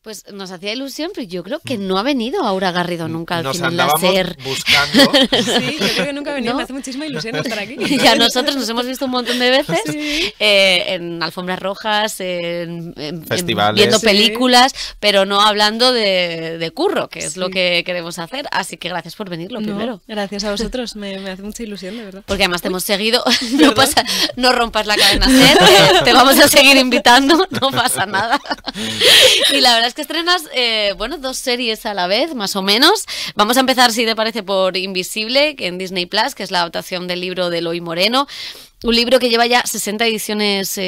Pues nos hacía ilusión, pero yo creo que no ha venido Aura Garrido nunca al Nos Cine andábamos Láser. buscando. Sí, yo creo que nunca ha venido, ¿No? me hace muchísima ilusión estar aquí. Y a nosotros nos hemos visto un montón de veces Sí. en alfombras rojas, Festivales. viendo Sí. películas, pero no hablando de curro, que es Sí. lo que queremos hacer. Así que gracias por venir, lo primero. No, gracias a vosotros, me hace mucha ilusión, de verdad. Porque además te hemos seguido, no rompas la cadena SER, te vamos a seguir invitando, no pasa nada. Y la verdad es que estrenas, bueno, 2 series a la vez, más o menos. Vamos a empezar, si te parece, por Invisible, que en Disney Plus, que es la adaptación del libro de Eloy Moreno. Un libro que lleva ya 60 ediciones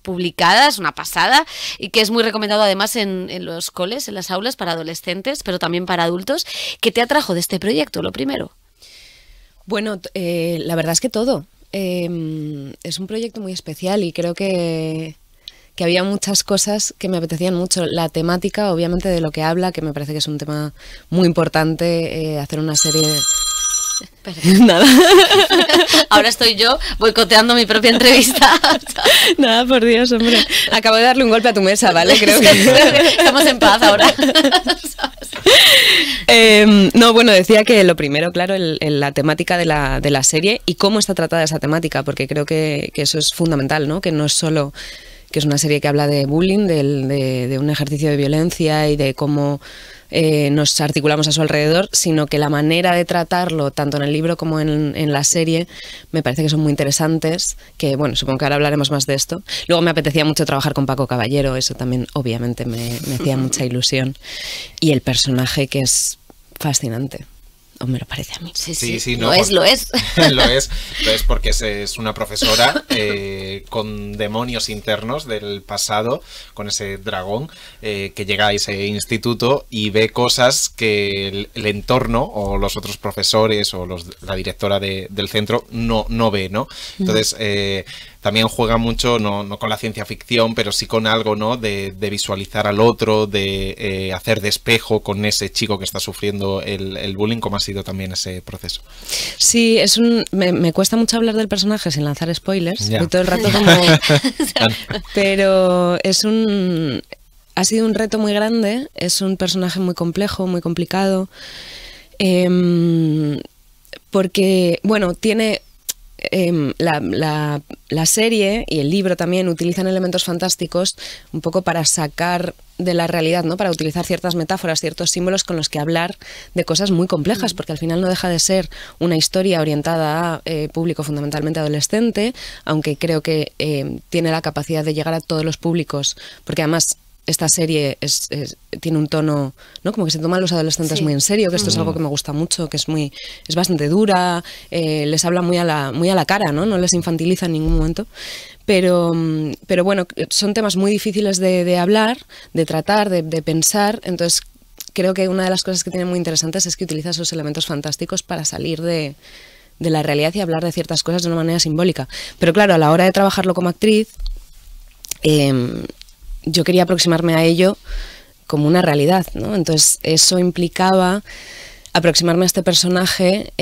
publicadas, una pasada, y que es muy recomendado además en los coles, en las aulas para adolescentes, pero también para adultos. ¿Qué te atrajo de este proyecto, lo primero? Bueno, la verdad es que todo. Es un proyecto muy especial y creo que había muchas cosas que me apetecían mucho. La temática, obviamente, de lo que habla, que me parece que es un tema muy importante, hacer una serie... Nada. Ahora estoy yo boicoteando mi propia entrevista. Nada, por Dios, hombre. Acabo de darle un golpe a tu mesa, ¿vale? Creo que... Estamos en paz ahora. No, bueno, decía que lo primero, claro, la temática de la serie y cómo está tratada esa temática, porque creo que eso es fundamental, ¿no? Que no es solo que es una serie que habla de bullying, de un ejercicio de violencia y de cómo nos articulamos a su alrededor, sino que la manera de tratarlo, tanto en el libro como en la serie, me parece que son muy interesantes, que bueno, supongo que ahora hablaremos más de esto. Luego me apetecía mucho trabajar con Paco Caballero, eso también obviamente me hacía mucha ilusión. Y el personaje, que es fascinante. O me lo parece a mí. Sí, no, lo es. lo es porque es una profesora con demonios internos del pasado, con ese dragón que llega a ese instituto y ve cosas que el entorno o los otros profesores o la directora del centro no ve, ¿no? Entonces también juega mucho, no con la ciencia ficción, pero sí con algo, ¿no? De visualizar al otro, de hacer de espejo con ese chico que está sufriendo el bullying, como ha sido también ese proceso. Sí, me cuesta mucho hablar del personaje sin lanzar spoilers. Ya. Voy todo el rato como... Pero ha sido un reto muy grande, es un personaje muy complejo, muy complicado, porque, bueno, tiene... la serie y el libro también utilizan elementos fantásticos un poco para sacar de la realidad, ¿no? Para utilizar ciertas metáforas, ciertos símbolos con los que hablar de cosas muy complejas, porque al final no deja de ser una historia orientada a público fundamentalmente adolescente, aunque creo que tiene la capacidad de llegar a todos los públicos, porque además esta serie tiene un tono, ¿no? Como que se toman los adolescentes muy en serio, que esto es algo que me gusta mucho, que es bastante dura, les habla muy a la cara, ¿no? No les infantiliza en ningún momento. Pero bueno, son temas muy difíciles de hablar, de tratar, de pensar. Entonces creo que una de las cosas que tiene muy interesantes es que utiliza esos elementos fantásticos para salir de la realidad y hablar de ciertas cosas de una manera simbólica. Pero claro, a la hora de trabajarlo como actriz, yo quería aproximarme a ello como una realidad, ¿no? Entonces eso implicaba aproximarme a este personaje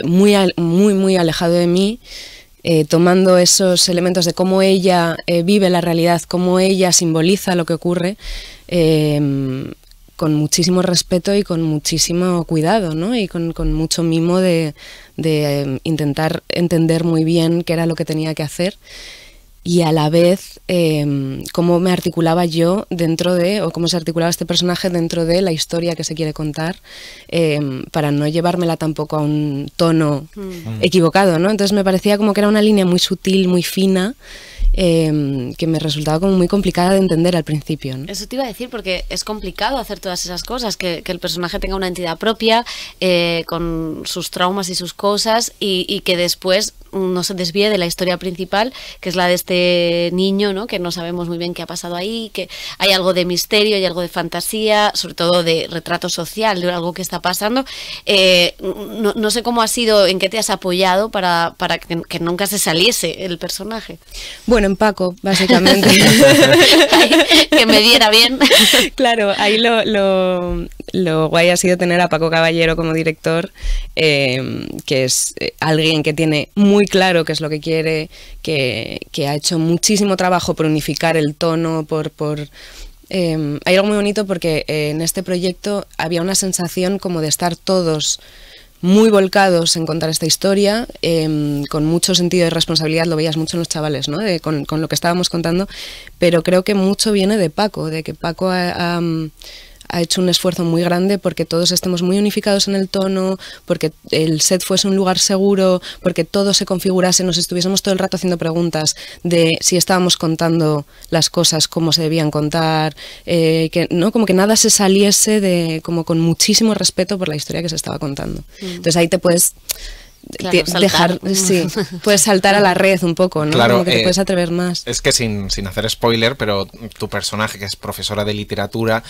muy alejado de mí, tomando esos elementos de cómo ella vive la realidad, cómo ella simboliza lo que ocurre, con muchísimo respeto y con muchísimo cuidado, ¿no? Y con mucho mimo de intentar entender muy bien qué era lo que tenía que hacer. Y a la vez cómo me articulaba yo dentro o cómo se articulaba este personaje dentro de la historia que se quiere contar, para no llevármela tampoco a un tono equivocado, ¿no? Entonces me parecía como que era una línea muy sutil, muy fina, que me resultaba como muy complicada de entender al principio, ¿no? Eso te iba a decir, porque es complicado hacer todas esas cosas, que el personaje tenga una entidad propia, con sus traumas y sus cosas, y que después no se desvíe de la historia principal, que es la de este niño, ¿no? Que no sabemos muy bien qué ha pasado ahí, que hay algo de misterio, hay algo de fantasía, sobre todo de retrato social, de algo que está pasando. No sé cómo ha sido, en qué te has apoyado para que nunca se saliese el personaje. Bueno, Bueno, en Paco, básicamente. Que me diera bien. Claro, ahí lo guay ha sido tener a Paco Caballero como director, que es alguien que tiene muy claro qué es lo que quiere, que ha hecho muchísimo trabajo por unificar el tono, hay algo muy bonito porque en este proyecto había una sensación como de estar todos muy volcados en contar esta historia, con mucho sentido de responsabilidad, lo veías mucho en los chavales, ¿no? Con lo que estábamos contando, pero creo que mucho viene de Paco, de que Paco ha hecho un esfuerzo muy grande porque todos estemos muy unificados en el tono, porque el set fuese un lugar seguro, porque todo se configurase, nos estuviésemos todo el rato haciendo preguntas de si estábamos contando las cosas como se debían contar, que no, como que nada se saliese como con muchísimo respeto por la historia que se estaba contando. Entonces ahí te puedes dejar, sí, puedes saltar a la red un poco, ¿no? Claro, como que te puedes atrever más. Es que sin hacer spoiler, pero tu personaje, que es profesora de literatura,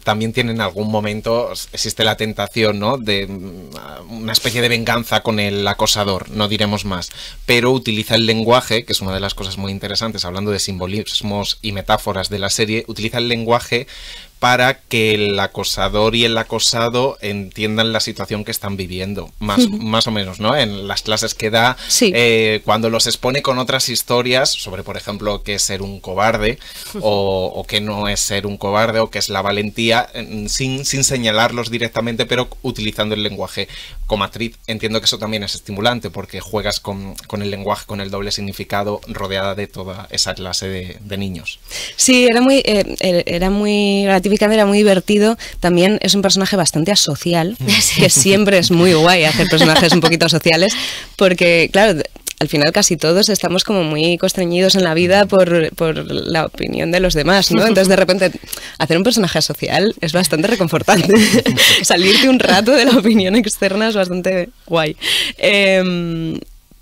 también tiene en algún momento, existe la tentación, ¿no?, de una especie de venganza con el acosador, no diremos más, pero utiliza el lenguaje, que es una de las cosas muy interesantes, hablando de simbolismos y metáforas de la serie, utiliza el lenguaje para que el acosador y el acosado entiendan la situación que están viviendo, más o menos, ¿no? En las clases que da, sí. Cuando los expone con otras historias sobre, por ejemplo, qué es ser un cobarde o qué no es ser un cobarde o qué es la valentía, sin señalarlos directamente, pero utilizando el lenguaje. Como actriz entiendo que eso también es estimulante porque juegas con el lenguaje, con el doble significado, rodeada de toda esa clase de niños. Sí, era muy gratificante, era muy divertido. También es un personaje bastante asocial, que siempre es muy guay hacer personajes un poquito sociales, porque claro, al final casi todos estamos como muy constreñidos en la vida por la opinión de los demás, ¿no? Entonces de repente hacer un personaje social es bastante reconfortante. Salirte un rato de la opinión externa es bastante guay.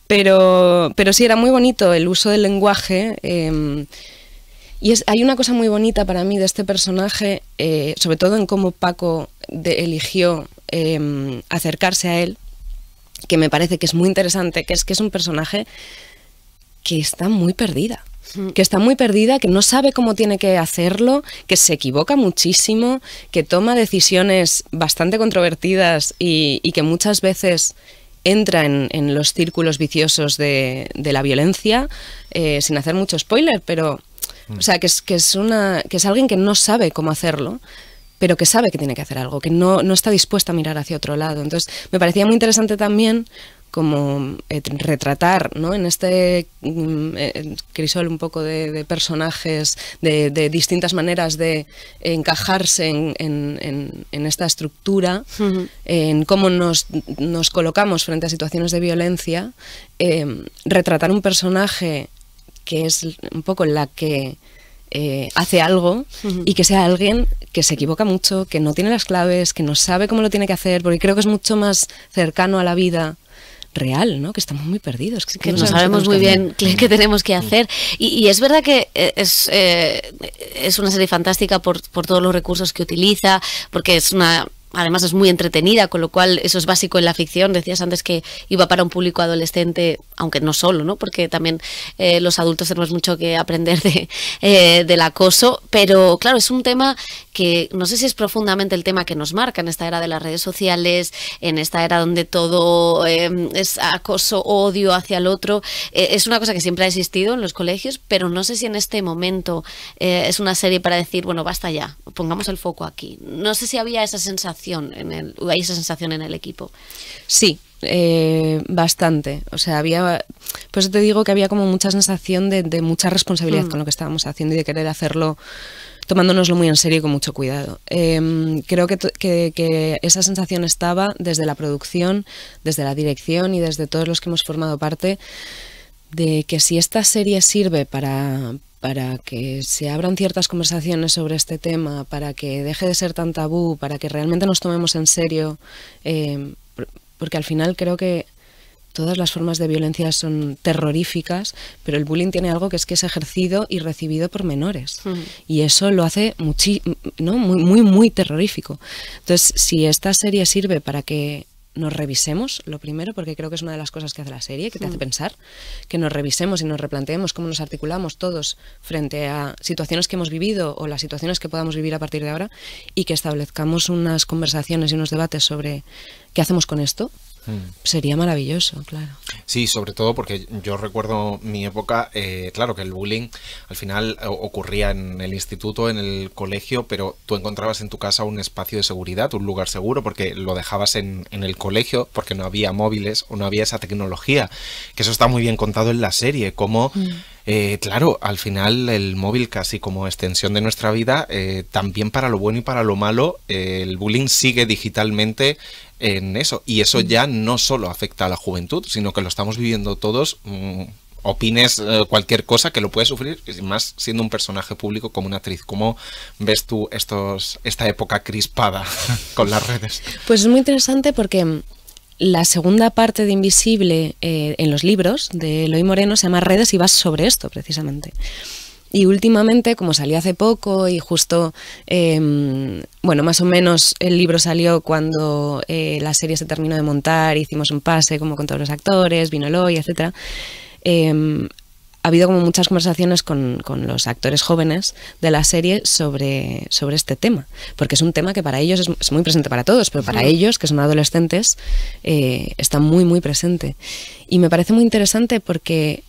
Pero sí, era muy bonito el uso del lenguaje. Y hay una cosa muy bonita para mí de este personaje, sobre todo en cómo Paco eligió acercarse a él, que me parece que es muy interesante, que es un personaje que está muy perdida. Que no sabe cómo tiene que hacerlo, que se equivoca muchísimo, que toma decisiones bastante controvertidas y que muchas veces entra en los círculos viciosos de la violencia, sin hacer mucho spoiler, pero o sea, que es alguien que no sabe cómo hacerlo, pero que sabe que tiene que hacer algo, que no está dispuesta a mirar hacia otro lado. Entonces me parecía muy interesante también como retratar, ¿no?, en este crisol un poco de personajes, de distintas maneras de encajarse en esta estructura, en cómo nos colocamos frente a situaciones de violencia, retratar un personaje que es un poco la que hace algo y que sea alguien que se equivoca mucho, que no tiene las claves, que no sabe cómo lo tiene que hacer, porque creo que es mucho más cercano a la vida real, ¿no? Que estamos muy perdidos. Que no sabemos muy bien qué tenemos que hacer. Y es verdad que es una serie fantástica por todos los recursos que utiliza, porque además es muy entretenida, con lo cual eso es básico en la ficción. Decías antes que iba para un público adolescente, aunque no solo, ¿no?, porque también los adultos tenemos mucho que aprender del acoso, pero claro, es un tema que no sé si es profundamente el tema que nos marca en esta era de las redes sociales, en esta era donde todo es acoso, odio hacia el otro. Es una cosa que siempre ha existido en los colegios, pero no sé si en este momento es una serie para decir, bueno, basta ya, pongamos el foco aquí. No sé si había esa sensación hay esa sensación en el equipo. Sí, bastante. O sea, por eso te digo que había como mucha sensación de mucha responsabilidad con lo que estábamos haciendo y de querer hacerlo tomándonoslo muy en serio y con mucho cuidado. Creo que esa sensación estaba desde la producción, desde la dirección y desde todos los que hemos formado parte, de que si esta serie sirve para que se abran ciertas conversaciones sobre este tema, para que deje de ser tan tabú, para que realmente nos tomemos en serio, porque al final creo que todas las formas de violencia son terroríficas, pero el bullying tiene algo que es ejercido y recibido por menores. Y eso lo hace muy terrorífico. Entonces, si esta serie sirve para que nos revisemos, lo primero, porque creo que es una de las cosas que hace la serie, que te hace pensar, que nos revisemos y nos replanteemos cómo nos articulamos todos frente a situaciones que hemos vivido o las situaciones que podamos vivir a partir de ahora, y que establezcamos unas conversaciones y unos debates sobre qué hacemos con esto. Sería maravilloso, claro. Sí, sobre todo porque yo recuerdo mi época, claro que el bullying al final ocurría en el instituto, en el colegio, pero tú encontrabas en tu casa un espacio de seguridad, un lugar seguro, porque lo dejabas en el colegio, porque no había móviles o no había esa tecnología, que eso está muy bien contado en la serie, como... claro, al final el móvil casi como extensión de nuestra vida, también para lo bueno y para lo malo, el bullying sigue digitalmente en eso, y eso ya no solo afecta a la juventud, sino que lo estamos viviendo todos, opines cualquier cosa que lo puedes sufrir, y más siendo un personaje público como una actriz. ¿Cómo ves tú esta época crispada con las redes? Pues es muy interesante porque la segunda parte de Invisible en los libros de Eloy Moreno se llama Redes y va sobre esto precisamente. Y últimamente, como salió hace poco y justo, bueno, más o menos el libro salió cuando la serie se terminó de montar, hicimos un pase como con todos los actores, vino Eloy, etc. Ha habido como muchas conversaciones con los actores jóvenes de la serie sobre este tema, porque es un tema que para ellos es muy presente para todos, pero para ellos, que son adolescentes, está muy, muy presente. Y me parece muy interesante porque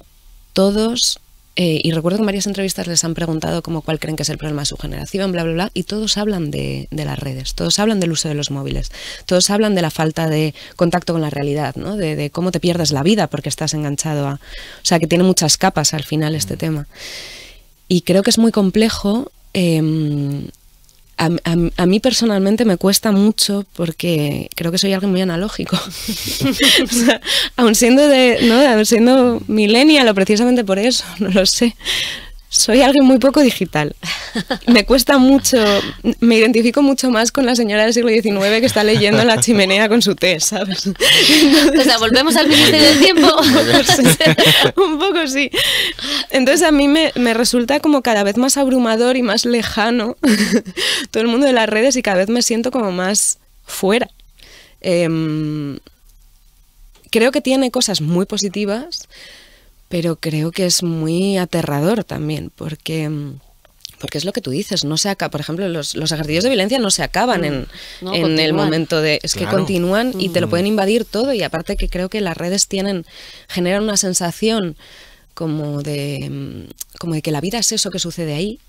todos... y recuerdo que en varias entrevistas les han preguntado como cuál creen que es el problema de su generación, bla, bla, bla, y todos hablan de las redes, todos hablan del uso de los móviles, todos hablan de la falta de contacto con la realidad, ¿no? De cómo te pierdes la vida porque estás enganchado a... O sea, que tiene muchas capas al final este tema. Y creo que es muy complejo. A mí personalmente me cuesta mucho porque creo que soy alguien muy analógico. O sea, aun siendo millennial o precisamente por eso, no lo sé. Soy alguien muy poco digital. Me cuesta mucho, me identifico mucho más con la señora del siglo XIX que está leyendo en la chimenea con su té, ¿sabes? Entonces, o sea, volvemos al Ministerio del Tiempo. Un poco sí. Entonces a mí me resulta como cada vez más abrumador y más lejano todo el mundo de las redes, y cada vez me siento como más fuera. Creo que tiene cosas muy positivas, pero creo que es muy aterrador también, porque es lo que tú dices, no se acaba, por ejemplo, los ejercicios de violencia no se acaban en el momento de... Es claro, que continúan y te lo pueden invadir todo, y aparte que creo que las redes generan una sensación como de que la vida es eso que sucede ahí,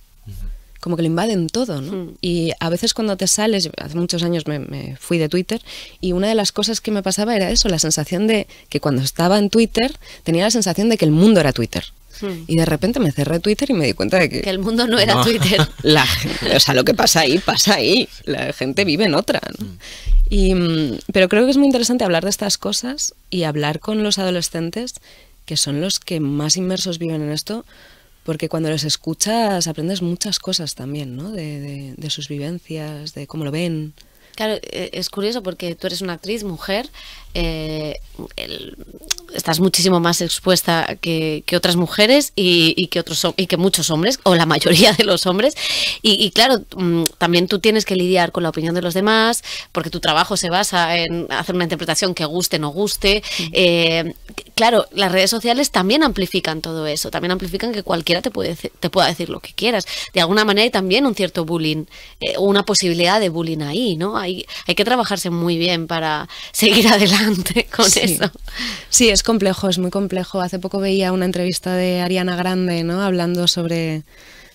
como que lo invaden todo, ¿no? Y a veces cuando te sales, hace muchos años me fui de Twitter, y una de las cosas que me pasaba era eso, la sensación de que cuando estaba en Twitter tenía la sensación de que el mundo era Twitter. Y de repente me cerré Twitter y me di cuenta de que el mundo no era Twitter. O sea, lo que pasa ahí. La gente vive en otra, ¿no? Pero creo que es muy interesante hablar de estas cosas y hablar con los adolescentes, que son los que más inmersos viven en esto, porque cuando les escuchas aprendes muchas cosas también, ¿no? De sus vivencias, de cómo lo ven. Claro, es curioso porque tú eres una actriz, mujer, estás muchísimo más expuesta que otras mujeres y que muchos hombres, o la mayoría de los hombres, y claro, también tú tienes que lidiar con la opinión de los demás, porque tu trabajo se basa en hacer una interpretación que guste, no guste. Claro, las redes sociales también amplifican todo eso, también amplifican que cualquiera te pueda decir lo que quieras. De alguna manera hay también un cierto bullying, una posibilidad de bullying ahí, ¿no? Hay que trabajarse muy bien para seguir adelante con eso. Sí, es complejo, es muy complejo. Hace poco veía una entrevista de Ariana Grande, ¿no? Hablando sobre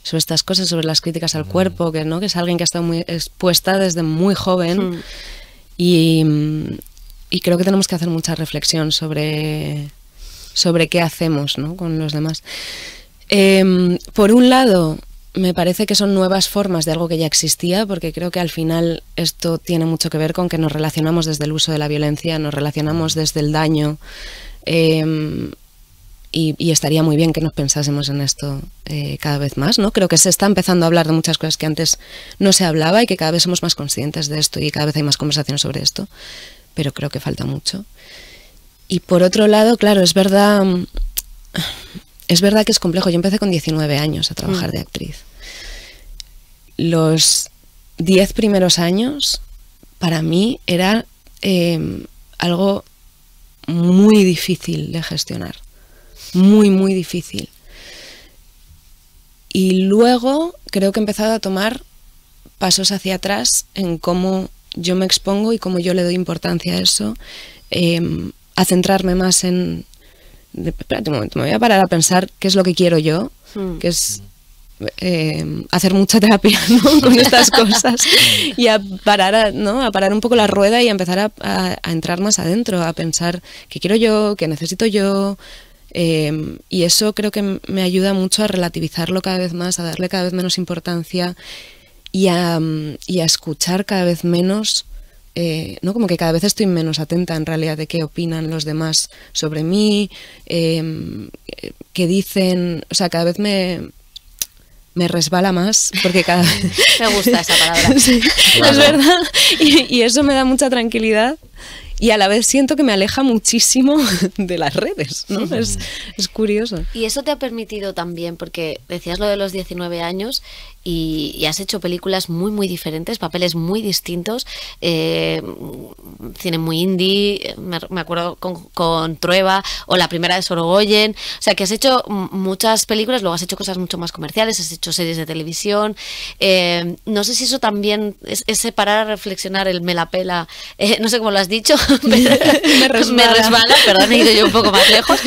estas cosas, sobre las críticas al cuerpo, que es alguien que ha estado muy expuesta desde muy joven. Y creo que tenemos que hacer mucha reflexión sobre qué hacemos, ¿no? Con los demás. Por un lado, me parece que son nuevas formas de algo que ya existía, porque creo que al final esto tiene mucho que ver con que nos relacionamos desde el uso de la violencia, nos relacionamos desde el daño, y estaría muy bien que nos pensásemos en esto cada vez más, ¿no? Creo que se está empezando a hablar de muchas cosas que antes no se hablaba, y que cada vez somos más conscientes de esto y cada vez hay más conversaciones sobre esto, pero creo que falta mucho. Y por otro lado, claro, es verdad que es complejo. Yo empecé con 19 años a trabajar de actriz. Los 10 primeros años para mí era algo muy difícil de gestionar, muy, muy difícil. Y luego creo que he empezado a tomar pasos hacia atrás en cómo yo me expongo y cómo yo le doy importancia a eso, a centrarme más en... Espérate un momento, me voy a parar a pensar qué es lo que quiero yo, que es hacer mucha terapia, ¿no? Con estas cosas y a parar, ¿no? A parar un poco la rueda y a empezar a entrar más adentro, a pensar qué quiero yo, qué necesito yo. Y eso creo que me ayuda mucho a relativizarlo cada vez más, a darle cada vez menos importancia y a escuchar cada vez menos, ¿no? Como que cada vez estoy menos atenta en realidad de qué opinan los demás sobre mí, qué dicen, o sea, cada vez me resbala más, porque cada vez... Me gusta esa palabra. Sí, claro. Es verdad, y eso me da mucha tranquilidad. Y a la vez siento que me aleja muchísimo de las redes, ¿no? Es curioso. Y eso te ha permitido también, porque decías lo de los 19 años y has hecho películas muy, muy diferentes, papeles muy distintos, cine muy indie, me acuerdo con Trueba, o la primera de Sorogoyen, o sea que has hecho muchas películas, luego has hecho cosas mucho más comerciales, has hecho series de televisión, no sé si eso también es parar a reflexionar el me la pela, no sé cómo lo has dicho, me resbala, perdón, he ido yo un poco más lejos,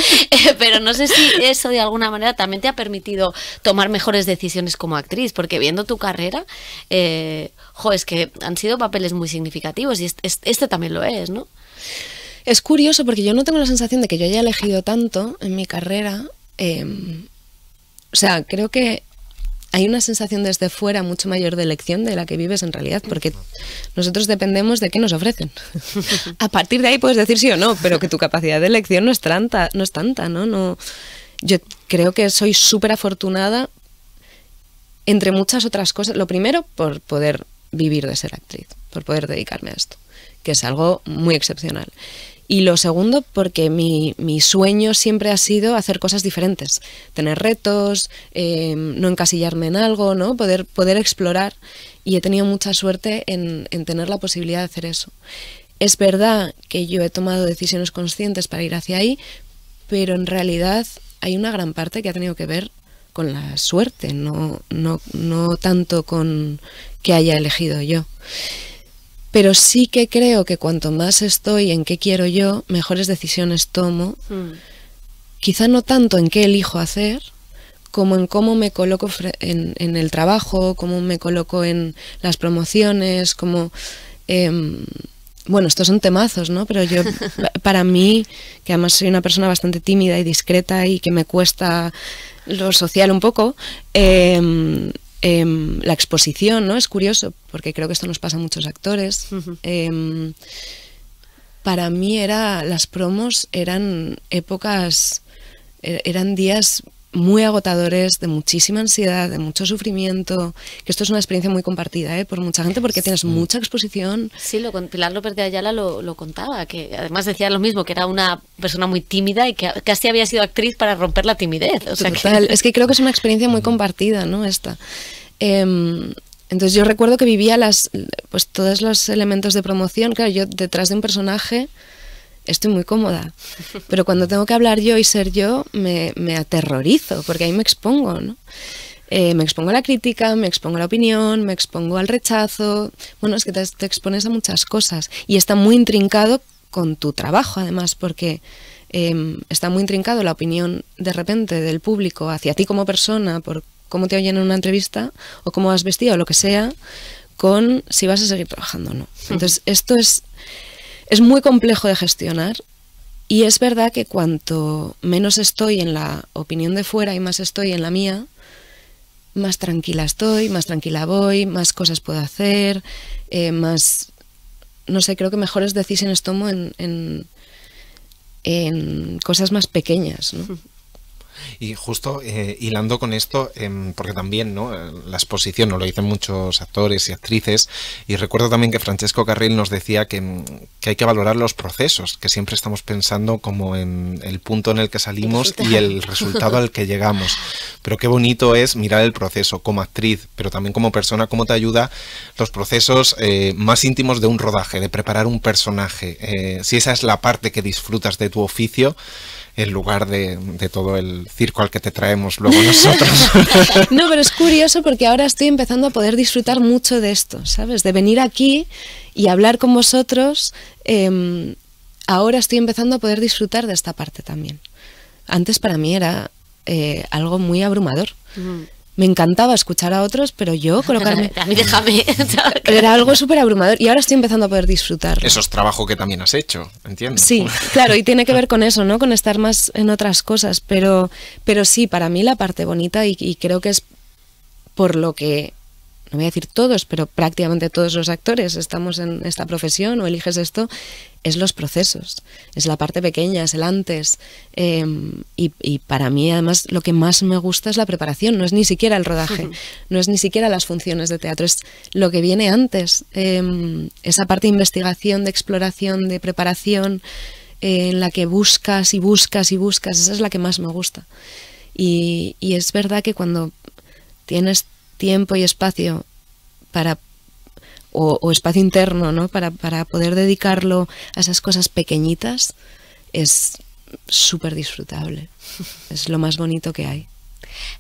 pero no sé si eso de alguna manera también te ha permitido tomar mejores decisiones como actriz, porque viendo tu carrera, es que han sido papeles muy significativos y este también lo es, ¿no? Es curioso porque yo no tengo la sensación de que yo haya elegido tanto en mi carrera, o sea, creo que hay una sensación desde fuera mucho mayor de elección de la que vives en realidad, porque nosotros dependemos de qué nos ofrecen. A partir de ahí puedes decir sí o no, pero que tu capacidad de elección no es tanta, ¿no? Yo creo que soy súper afortunada entre muchas otras cosas. Lo primero, por poder vivir de ser actriz, por poder dedicarme a esto, que es algo muy excepcional. Y lo segundo, porque mi sueño siempre ha sido hacer cosas diferentes, tener retos, no encasillarme en algo, ¿no? Poder explorar, y he tenido mucha suerte en tener la posibilidad de hacer eso. Es verdad que yo he tomado decisiones conscientes para ir hacia ahí, pero en realidad hay una gran parte que ha tenido que ver con la suerte, no tanto con que haya elegido yo. Pero sí que creo que cuanto más estoy en qué quiero yo, mejores decisiones tomo. Quizá no tanto en qué elijo hacer, como en cómo me coloco en el trabajo, cómo me coloco en las promociones, como... bueno, estos son temazos, ¿no? Pero yo, para mí, que además soy una persona bastante tímida y discreta y que me cuesta lo social un poco... la exposición, ¿no? Es curioso, porque creo que esto nos pasa a muchos actores. Para mí las promos eran épocas, eran días muy agotadores, de muchísima ansiedad, de mucho sufrimiento, que esto es una experiencia muy compartida, por mucha gente, porque tienes mucha exposición. Sí, Pilar López de Ayala lo contaba, que además decía lo mismo, que era una persona muy tímida y que casi había sido actriz para romper la timidez. O sea, total, es que creo que es una experiencia muy compartida, ¿no? Esta. Entonces yo recuerdo que vivía pues todos los elementos de promoción. Claro, yo detrás de un personaje estoy muy cómoda, pero cuando tengo que hablar yo y ser yo, me aterrorizo, porque ahí me expongo, ¿no? Me expongo a la crítica, me expongo a la opinión, me expongo al rechazo. Bueno, es que te expones a muchas cosas y está muy intrincado con tu trabajo, además, porque está muy intrincado la opinión de repente del público hacia ti como persona, por cómo te oyen en una entrevista o cómo has vestido o lo que sea, con si vas a seguir trabajando o no. Entonces esto es muy complejo de gestionar, y es verdad que cuanto menos estoy en la opinión de fuera y más estoy en la mía, más tranquila estoy, más tranquila voy, más cosas puedo hacer, más, no sé, creo que mejores decisiones tomo en cosas más pequeñas, ¿no? Y justo hilando con esto, porque también, ¿no?, la exposición nos lo dicen muchos actores y actrices, y recuerdo también que Francesco Carril nos decía que hay que valorar los procesos, que siempre estamos pensando como en el punto en el que salimos y el resultado al que llegamos. Pero qué bonito es mirar el proceso como actriz, pero también como persona, cómo te ayuda los procesos más íntimos de un rodaje, de preparar un personaje. Si esa es la parte que disfrutas de tu oficio, en lugar de todo el circo al que te traemos luego nosotros. No, pero es curioso porque ahora estoy empezando a poder disfrutar mucho de esto, ¿sabes? De venir aquí y hablar con vosotros. Ahora estoy empezando a poder disfrutar de esta parte también. Antes para mí era algo muy abrumador. Me encantaba escuchar a otros, pero yo colocarme... A mí déjame. Era algo súper abrumador y ahora estoy empezando a poder disfrutar. Eso es trabajo que también has hecho, entiendo. Sí, claro, y tiene que ver con eso, ¿no? Con estar más en otras cosas, pero sí, para mí la parte bonita y creo que es por lo que, no voy a decir todos, pero prácticamente todos los actores estamos en esta profesión o eliges esto, es los procesos, es la parte pequeña, es el antes, y para mí además lo que más me gusta es la preparación, no es ni siquiera el rodaje, no es ni siquiera las funciones de teatro, es lo que viene antes, esa parte de investigación, de exploración, de preparación, en la que buscas y buscas y buscas, esa es la que más me gusta. Y es verdad que cuando tienes tiempo y espacio para o espacio interno, ¿no?, para poder dedicarlo a esas cosas pequeñitas, es súper disfrutable. Es lo más bonito que hay.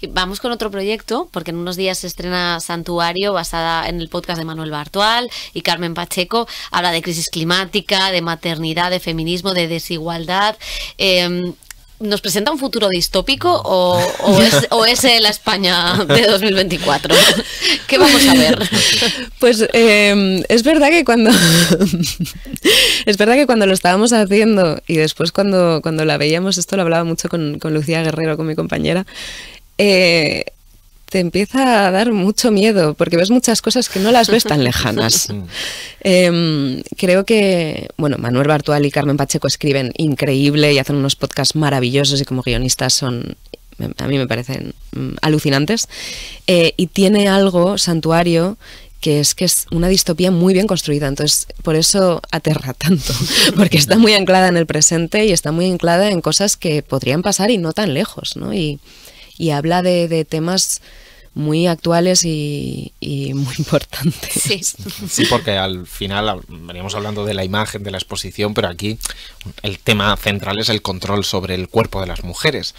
Vamos con otro proyecto, porque en unos días se estrena Santuario, basada en el podcast de Manuel Bartual y Carmen Pacheco. Habla de crisis climática, de maternidad, de feminismo, de desigualdad. ¿Nos presenta un futuro distópico o es la España de 2024? ¿Qué vamos a ver? Pues es verdad que cuando lo estábamos haciendo y después cuando la veíamos, esto lo hablaba mucho con Lucía Guerrero, con mi compañera, te empieza a dar mucho miedo porque ves muchas cosas que no las ves tan lejanas. Creo que, bueno, Manuel Bartual y Carmen Pacheco escriben increíble y hacen unos podcasts maravillosos y como guionistas a mí me parecen alucinantes. Y tiene algo, Santuario, que es una distopía muy bien construida, entonces por eso aterra tanto, porque está muy anclada en el presente y está muy anclada en cosas que podrían pasar y no tan lejos, ¿no? Y habla de temas muy actuales y muy importantes. Sí. Sí, porque al final veníamos hablando de la imagen, de la exposición, pero aquí el tema central es el control sobre el cuerpo de las mujeres,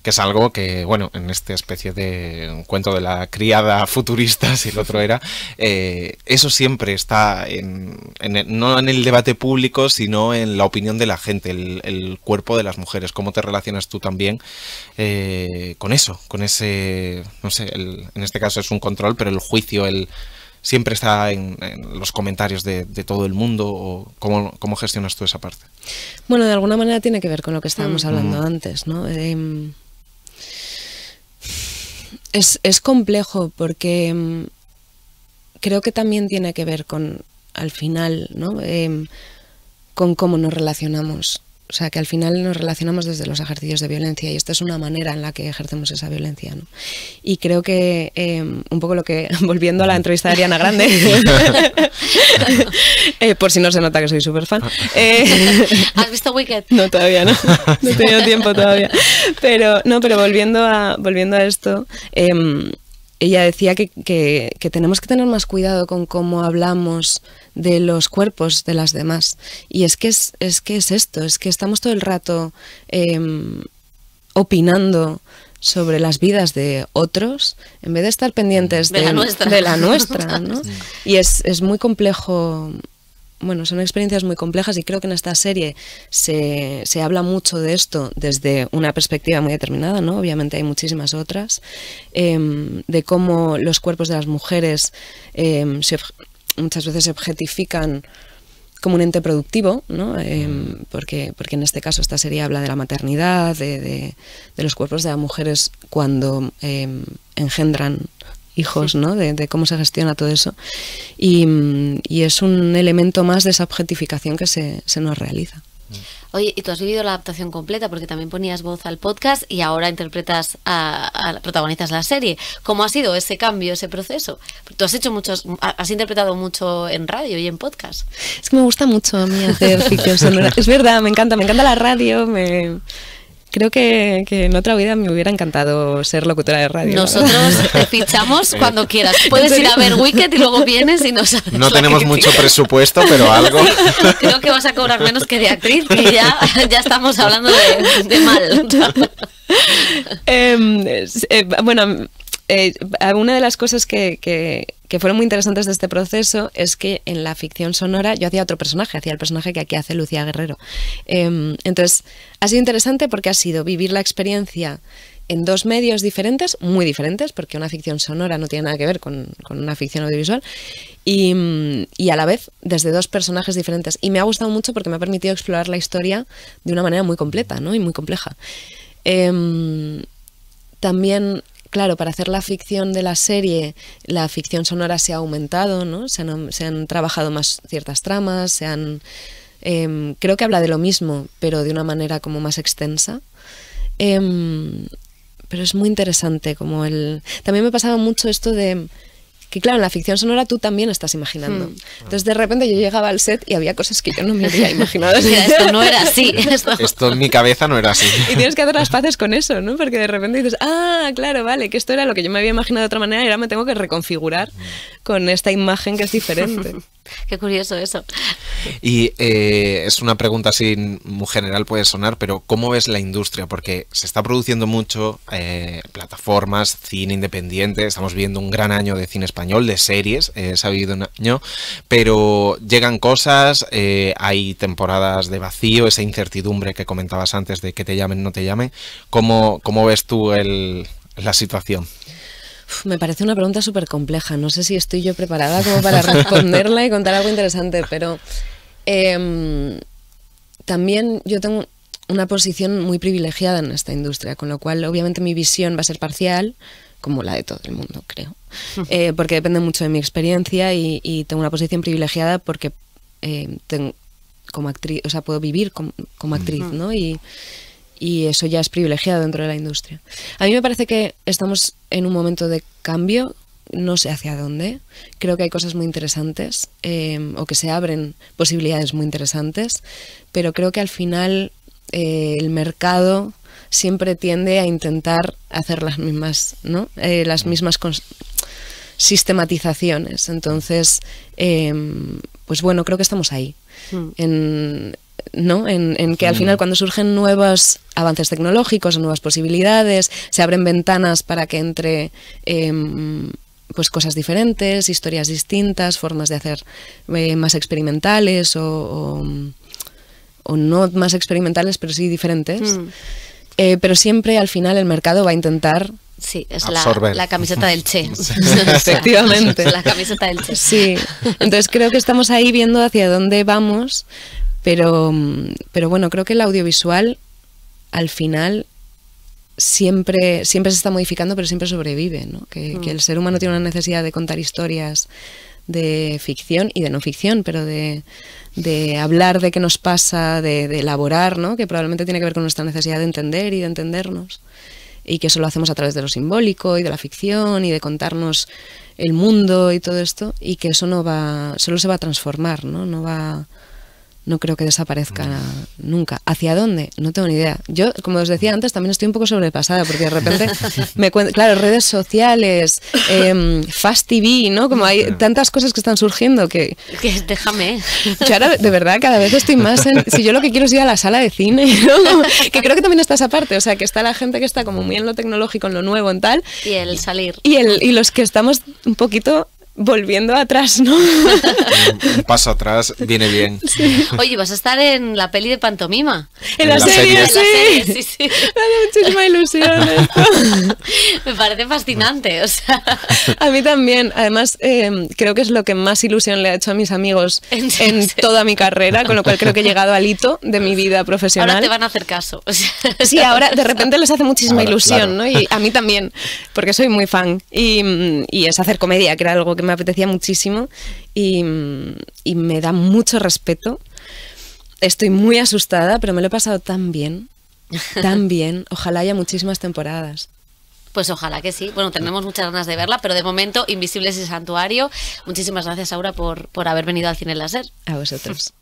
que es algo que, bueno, en esta especie de cuento de la criada futurista, si el otro era, eso siempre está no en el debate público, sino en la opinión de la gente, el cuerpo de las mujeres. ¿Cómo te relacionas tú también con eso, con ese, no sé, en este caso es un control, pero el juicio, siempre está en los comentarios de todo el mundo? ¿O cómo gestionas tú esa parte? Bueno, de alguna manera tiene que ver con lo que estábamos hablando antes, ¿no? Es complejo porque creo que también tiene que ver con, al final, ¿no?, con cómo nos relacionamos. O sea, que al final nos relacionamos desde los ejercicios de violencia y esta es una manera en la que ejercemos esa violencia, ¿no? Y creo que un poco lo que, volviendo a la entrevista de Ariana Grande, por si no se nota que soy súper fan. ¿Has visto Wicked? No, todavía no. No he tenido tiempo todavía. Pero volviendo a esto, ella decía que tenemos que tener más cuidado con cómo hablamos de los cuerpos de las demás. Y es que es esto, es que estamos todo el rato opinando sobre las vidas de otros en vez de estar pendientes de la nuestra, ¿no? Y es muy complejo. Bueno, son experiencias muy complejas y creo que en esta serie se habla mucho de esto desde una perspectiva muy determinada, ¿no? Obviamente hay muchísimas otras, de cómo los cuerpos de las mujeres muchas veces se objetifican como un ente productivo, ¿no? Porque en este caso esta serie habla de la maternidad, de los cuerpos de las mujeres cuando engendran hijos, ¿no? De cómo se gestiona todo eso. Y es un elemento más de esa objetificación que se nos realiza. Oye, ¿y tú has vivido la adaptación completa? Porque también ponías voz al podcast y ahora interpretas protagonizas la serie. ¿Cómo ha sido ese cambio, ese proceso? Tú has interpretado mucho en radio y en podcast. Es que me gusta mucho a mí hacer ficción sonora. Es verdad, me encanta la radio, creo que en otra vida me hubiera encantado ser locutora de radio. Nosotros te fichamos cuando quieras. Puedes ir a ver Wicked y luego vienes y nos haces. No tenemos mucho presupuesto, pero algo. Creo que vas a cobrar menos que de actriz, que ya estamos hablando de mal. Bueno, una de las cosas que fueron muy interesantes de este proceso es que en la ficción sonora yo hacía otro personaje, hacía el personaje que aquí hace Lucía Guerrero. Entonces, ha sido interesante porque ha sido vivir la experiencia en dos medios diferentes, muy diferentes, porque una ficción sonora no tiene nada que ver con una ficción audiovisual, y a la vez desde dos personajes diferentes. Y me ha gustado mucho porque me ha permitido explorar la historia de una manera muy completa, ¿no? Y muy compleja. También, claro, para hacer la ficción de la serie, la ficción sonora se ha aumentado, ¿no? Se han trabajado más ciertas tramas, creo que habla de lo mismo, pero de una manera como más extensa. Pero es muy interesante como También me pasaba mucho esto de que, claro, en la ficción sonora tú también estás imaginando. Entonces, de repente yo llegaba al set y había cosas que yo no me había imaginado. Mira, esto no era así. Esto en mi cabeza no era así. Y tienes que hacer las paces con eso, ¿no? Porque de repente dices, claro, vale, que esto era lo que yo me había imaginado de otra manera y ahora me tengo que reconfigurar con esta imagen que es diferente. Qué curioso eso. Y es una pregunta así muy general, puede sonar, pero ¿cómo ves la industria? Porque se está produciendo mucho, plataformas, cine independiente, estamos viendo un gran año de cine español, de series, se ha vivido un año, pero llegan cosas, hay temporadas de vacío, esa incertidumbre que comentabas antes de que te llamen, no te llamen. ¿Cómo ves tú la situación? Me parece una pregunta súper compleja. No sé si estoy yo preparada como para responderla y contar algo interesante, pero también yo tengo una posición muy privilegiada en esta industria, con lo cual obviamente mi visión va a ser parcial, como la de todo el mundo, creo, porque depende mucho de mi experiencia y tengo una posición privilegiada porque como actriz, o sea, puedo vivir como actriz, ¿no? Y eso ya es privilegiado dentro de la industria. A mí me parece que estamos en un momento de cambio, no sé hacia dónde. Creo que hay cosas muy interesantes, o que se abren posibilidades muy interesantes, pero creo que al final el mercado siempre tiende a intentar hacer las mismas, ¿no? Las mismas sistematizaciones. Entonces, pues bueno, creo que estamos ahí. En que al final cuando surgen nuevos avances tecnológicos, nuevas posibilidades, se abren ventanas para que entre pues cosas diferentes, historias distintas, formas de hacer más experimentales o no más experimentales, pero sí diferentes. Pero siempre al final el mercado va a intentar... Sí, es la camiseta del Che. Efectivamente. La camiseta del Che. Sí, entonces creo que estamos ahí viendo hacia dónde vamos, pero bueno, creo que el audiovisual al final siempre se está modificando, pero siempre sobrevive, ¿no? Que el ser humano tiene una necesidad de contar historias de ficción y de no ficción, pero de hablar de qué nos pasa, de elaborar, ¿no? Que probablemente tiene que ver con nuestra necesidad de entender y de entendernos, y que eso lo hacemos a través de lo simbólico y de la ficción y de contarnos el mundo y todo esto, y que eso solo se va a transformar, ¿no? No creo que desaparezca nunca. ¿Hacia dónde? No tengo ni idea. Yo, como os decía antes, también estoy un poco sobrepasada, porque de repente me cuento, claro, redes sociales, Fast TV, ¿no? Como hay tantas cosas que están surgiendo que déjame. Yo ahora, de verdad, cada vez estoy más si yo lo que quiero es ir a la sala de cine, ¿no? Que creo que también está esa parte, o sea, que está la gente que está como muy en lo tecnológico, en lo nuevo, en tal. Y el salir. Y los que estamos un poquito... volviendo atrás, ¿no? Un paso atrás viene bien. Sí. Oye, vas a estar en la peli de pantomima. En la serie, sí. Me hace muchísima ilusión esto. Me parece fascinante, o sea. A mí también. Además, creo que es lo que más ilusión le ha hecho a mis amigos en toda mi carrera, con lo cual creo que he llegado al hito de mi vida profesional. Ahora te van a hacer caso. O sea. Sí, ahora de repente les hace muchísima ilusión, claro. ¿no? Y a mí también, porque soy muy fan. Y es hacer comedia, que era algo que me apetecía muchísimo y me da mucho respeto. Estoy muy asustada, pero me lo he pasado tan bien, tan bien. Ojalá haya muchísimas temporadas. Pues ojalá que sí. Bueno, tenemos muchas ganas de verla, pero de momento, Invisibles y Santuario. Muchísimas gracias, Aura, por haber venido al Cine Láser. A vosotros.